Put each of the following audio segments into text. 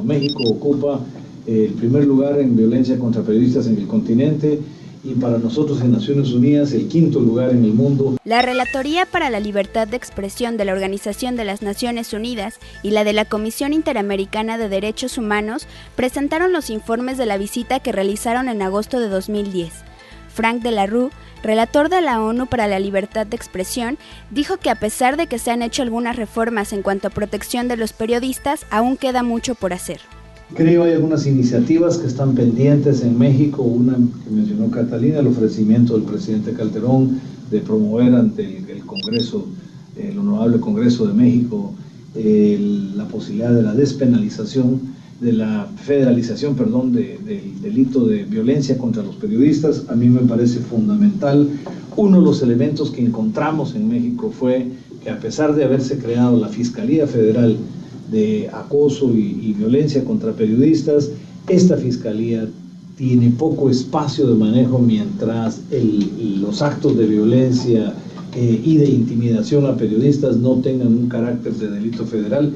México ocupa el primer lugar en violencia contra periodistas en el continente y para nosotros en Naciones Unidas el quinto lugar en el mundo. La Relatoría para la Libertad de Expresión de la Organización de las Naciones Unidas y la de la Comisión Interamericana de Derechos Humanos presentaron los informes de la visita que realizaron en agosto de 2010. Frank de la Rue, relator de la ONU para la Libertad de Expresión, dijo que a pesar de que se han hecho algunas reformas en cuanto a protección de los periodistas, aún queda mucho por hacer. Creo que hay algunas iniciativas que están pendientes en México, una que mencionó Catalina, el ofrecimiento del presidente Calderón de promover ante el Congreso, el Honorable Congreso de México, la posibilidad de la despenalización, de la federalización, del delito de violencia contra los periodistas. A mí me parece fundamental. Uno de los elementos que encontramos en México fue que a pesar de haberse creado la Fiscalía Federal de acoso y violencia contra periodistas, esta fiscalía tiene poco espacio de manejo mientras los actos de violencia y de intimidación a periodistas no tengan un carácter de delito federal.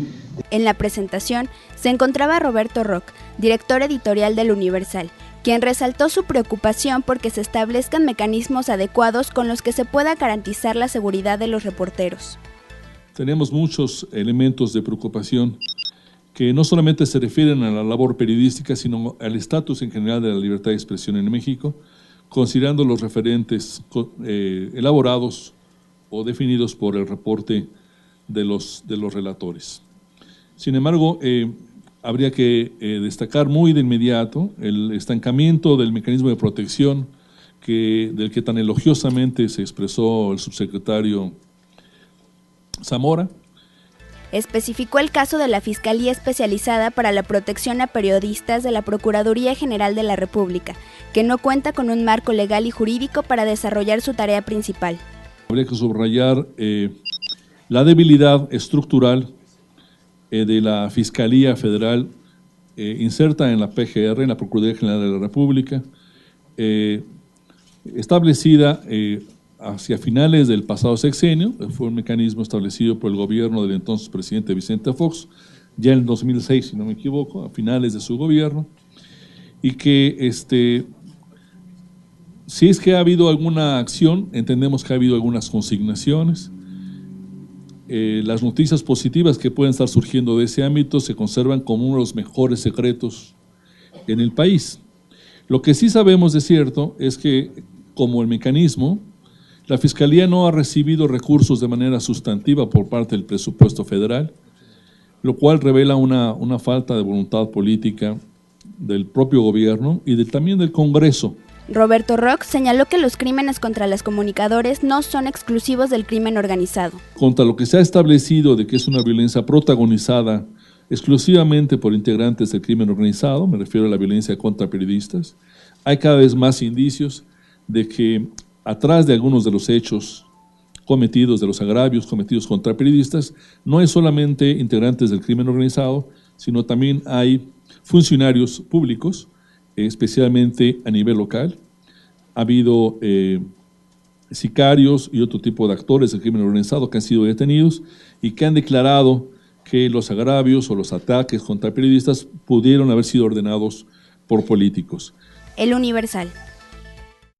En la presentación se encontraba Roberto Roch, director editorial del Universal, quien resaltó su preocupación porque se establezcan mecanismos adecuados con los que se pueda garantizar la seguridad de los reporteros. Tenemos muchos elementos de preocupación que no solamente se refieren a la labor periodística, sino al estatus en general de la libertad de expresión en México, considerando los referentes elaborados o definidos por el reporte de los relatores. Sin embargo, habría que destacar muy de inmediato el estancamiento del mecanismo de protección del que tan elogiosamente se expresó el subsecretario Zamora. Especificó el caso de la Fiscalía Especializada para la Protección a Periodistas de la Procuraduría General de la República, que no cuenta con un marco legal y jurídico para desarrollar su tarea principal. Habría que subrayar la debilidad estructural de la Fiscalía Federal inserta en la PGR, en la Procuraduría General de la República, establecida hacia finales del pasado sexenio. Fue un mecanismo establecido por el gobierno del entonces presidente Vicente Fox, ya en 2006, si no me equivoco, a finales de su gobierno, y que si es que ha habido alguna acción, entendemos que ha habido algunas consignaciones. Las noticias positivas que pueden estar surgiendo de ese ámbito se conservan como uno de los mejores secretos en el país. Lo que sí sabemos de cierto es que, como el mecanismo, la Fiscalía no ha recibido recursos de manera sustantiva por parte del presupuesto federal, lo cual revela una falta de voluntad política del propio gobierno y también del Congreso. Roberto Roch señaló que los crímenes contra los comunicadores no son exclusivos del crimen organizado. Contra lo que se ha establecido de que es una violencia protagonizada exclusivamente por integrantes del crimen organizado, me refiero a la violencia contra periodistas, hay cada vez más indicios de que atrás de algunos de los hechos cometidos, de los agravios cometidos contra periodistas, no hay solamente integrantes del crimen organizado, sino también hay funcionarios públicos, especialmente a nivel local. Ha habido sicarios y otro tipo de actores del crimen organizado que han sido detenidos y que han declarado que los agravios o los ataques contra periodistas pudieron haber sido ordenados por políticos. El Universal.